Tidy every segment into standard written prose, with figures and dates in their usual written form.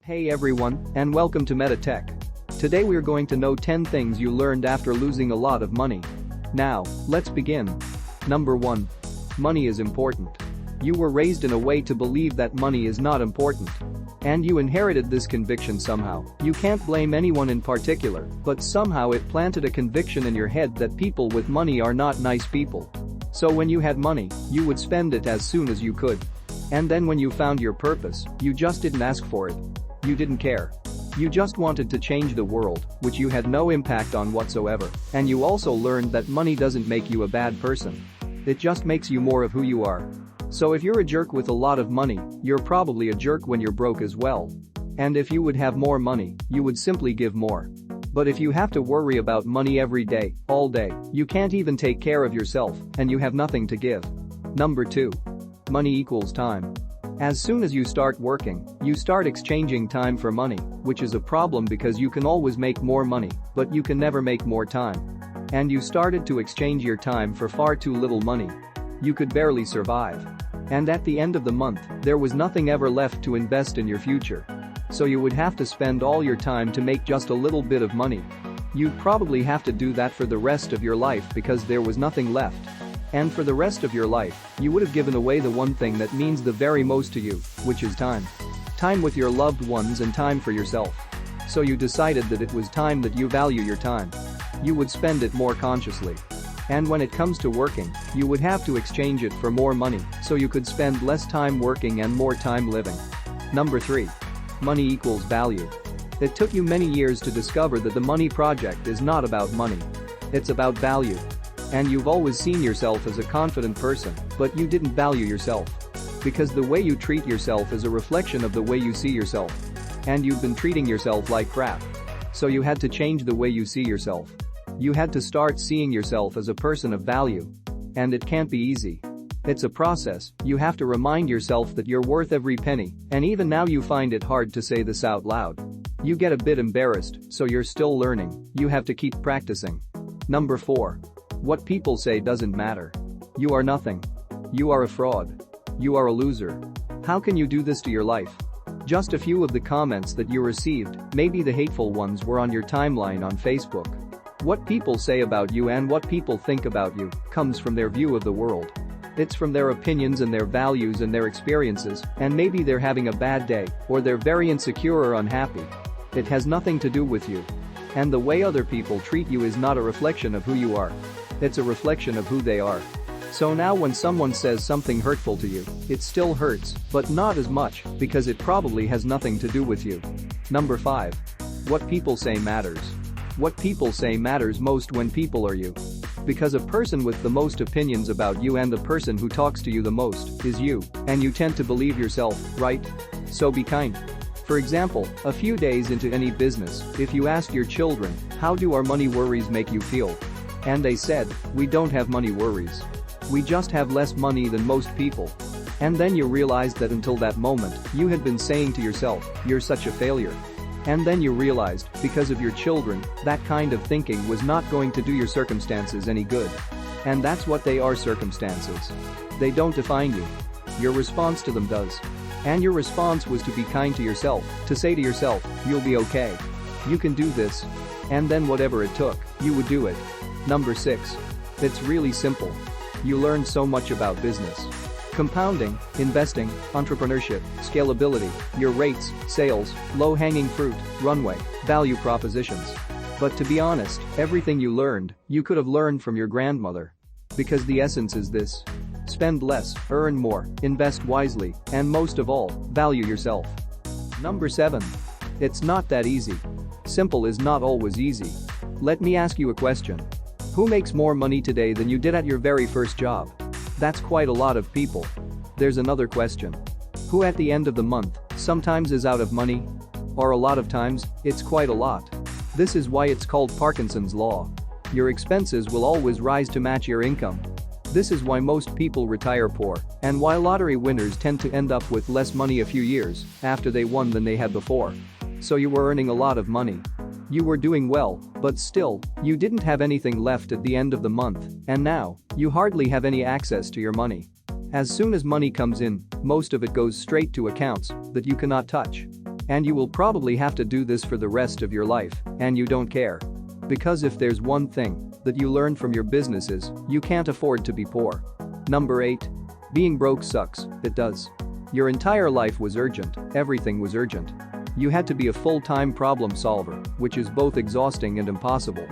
Hey everyone, and welcome to MetaTech. Today we're going to know 10 things you learned after losing a lot of money. Now, let's begin. Number 1. Money is important. You were raised in a way to believe that money is not important. And you inherited this conviction somehow. You can't blame anyone in particular, but somehow it planted a conviction in your head that people with money are not nice people. So when you had money, you would spend it as soon as you could. And then when you found your purpose, you just didn't ask for it. You didn't care. You just wanted to change the world, which you had no impact on whatsoever. And you also learned that money doesn't make you a bad person. It just makes you more of who you are. So if you're a jerk with a lot of money, you're probably a jerk when you're broke as well. And if you would have more money, you would simply give more. But if you have to worry about money every day, all day, you can't even take care of yourself, and you have nothing to give. Number 2. Money equals time. As soon as you start working, you start exchanging time for money, which is a problem because you can always make more money, but you can never make more time. And you started to exchange your time for far too little money. You could barely survive. And at the end of the month, there was nothing ever left to invest in your future. So you would have to spend all your time to make just a little bit of money. You'd probably have to do that for the rest of your life because there was nothing left. And for the rest of your life, you would have given away the one thing that means the very most to you, which is time. Time with your loved ones and time for yourself. So you decided that it was time that you value your time. You would spend it more consciously. And when it comes to working, you would have to exchange it for more money so you could spend less time working and more time living. Number 3. Money equals value. It took you many years to discover that the money project is not about money. It's about value. And you've always seen yourself as a confident person, but you didn't value yourself. Because the way you treat yourself is a reflection of the way you see yourself. And you've been treating yourself like crap. So you had to change the way you see yourself. You had to start seeing yourself as a person of value. And it can't be easy. It's a process. You have to remind yourself that you're worth every penny, and even now you find it hard to say this out loud. You get a bit embarrassed, so you're still learning. You have to keep practicing. Number 4. What people say doesn't matter. You are nothing. You are a fraud. You are a loser. How can you do this to your life? Just a few of the comments that you received, maybe the hateful ones, were on your timeline on Facebook. What people say about you and what people think about you comes from their view of the world. It's from their opinions and their values and their experiences, and maybe they're having a bad day, or they're very insecure or unhappy. It has nothing to do with you. And the way other people treat you is not a reflection of who you are. It's a reflection of who they are. So now when someone says something hurtful to you, it still hurts, but not as much, because it probably has nothing to do with you. Number 5. What people say matters. What people say matters most when people are you. Because a person with the most opinions about you and the person who talks to you the most is you, and you tend to believe yourself, right? So be kind. For example, a few days into any business, if you ask your children, how do our money worries make you feel? And they said, we don't have money worries. We just have less money than most people. And then you realized that until that moment, you had been saying to yourself, you're such a failure. And then you realized, because of your children, that kind of thinking was not going to do your circumstances any good. And that's what they are, circumstances. They don't define you. Your response to them does. And your response was to be kind to yourself, to say to yourself, you'll be okay. You can do this. And then whatever it took, you would do it. Number 6. It's really simple. You learn so much about business. Compounding, investing, entrepreneurship, scalability, your rates, sales, low-hanging fruit, runway, value propositions. But to be honest, everything you learned, you could have learned from your grandmother. Because the essence is this. Spend less, earn more, invest wisely, and most of all, value yourself. Number 7. It's not that easy. Simple is not always easy. Let me ask you a question. Who makes more money today than you did at your very first job? That's quite a lot of people. There's another question. Who at the end of the month sometimes is out of money? Or a lot of times, it's quite a lot. This is why it's called Parkinson's law. Your expenses will always rise to match your income. This is why most people retire poor, and why lottery winners tend to end up with less money a few years after they won than they had before. So you were earning a lot of money. You were doing well, but still, you didn't have anything left at the end of the month, and now, you hardly have any access to your money. As soon as money comes in, most of it goes straight to accounts that you cannot touch. And you will probably have to do this for the rest of your life, and you don't care. Because if there's one thing that you learned from your business is, you can't afford to be poor. Number 8. Being broke sucks, it does. Your entire life was urgent, everything was urgent. You had to be a full-time problem solver, which is both exhausting and impossible.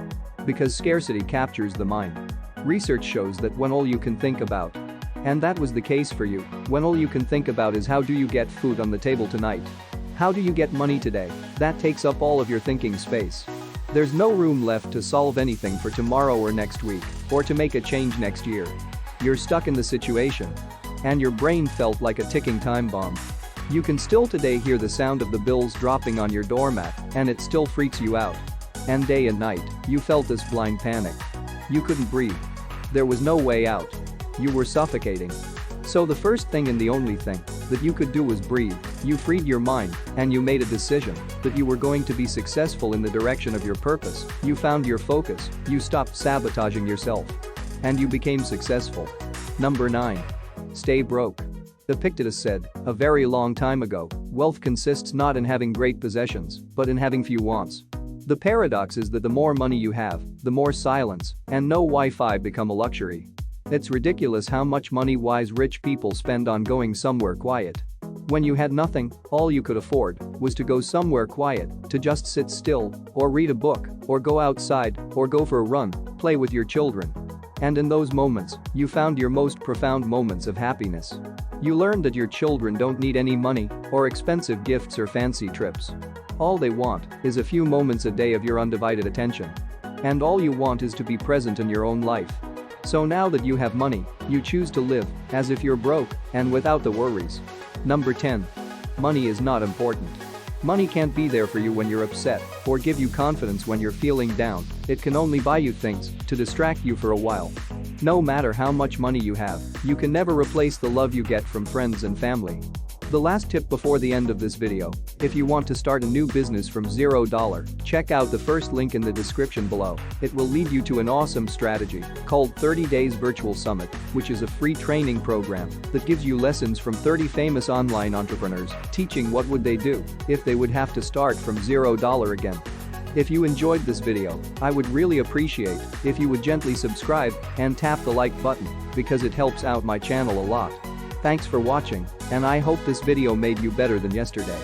Because scarcity captures the mind. Research shows that when all you can think about, and that was the case for you, when all you can think about is how do you get food on the table tonight? How do you get money today? That takes up all of your thinking space. There's no room left to solve anything for tomorrow or next week, or to make a change next year. You're stuck in the situation. And your brain felt like a ticking time bomb. You can still today hear the sound of the bills dropping on your doormat, and it still freaks you out. And day and night, you felt this blind panic. You couldn't breathe. There was no way out. You were suffocating. So the first thing and the only thing that you could do was breathe. You freed your mind, and you made a decision that you were going to be successful in the direction of your purpose. You found your focus, you stopped sabotaging yourself. And you became successful. Number 9. Stay broke. Epictetus said, a very long time ago, wealth consists not in having great possessions, but in having few wants. The paradox is that the more money you have, the more silence and no Wi-Fi become a luxury. It's ridiculous how much money wise rich people spend on going somewhere quiet. When you had nothing, all you could afford was to go somewhere quiet, to just sit still, or read a book, or go outside, or go for a run, play with your children. And in those moments, you found your most profound moments of happiness. You learned that your children don't need any money, or expensive gifts or fancy trips. All they want is a few moments a day of your undivided attention. And all you want is to be present in your own life. So now that you have money, you choose to live as if you're broke and without the worries. Number 10. Money is not important. Money can't be there for you when you're upset or give you confidence when you're feeling down. It can only buy you things to distract you for a while. No matter how much money you have, you can never replace the love you get from friends and family. The last tip before the end of this video, if you want to start a new business from $0, check out the first link in the description below. It will lead you to an awesome strategy called 30 Days Virtual Summit, which is a free training program that gives you lessons from 30 famous online entrepreneurs teaching what would they do if they would have to start from $0 again. If you enjoyed this video, I would really appreciate if you would gently subscribe and tap the like button because it helps out my channel a lot. Thanks for watching, and I hope this video made you better than yesterday.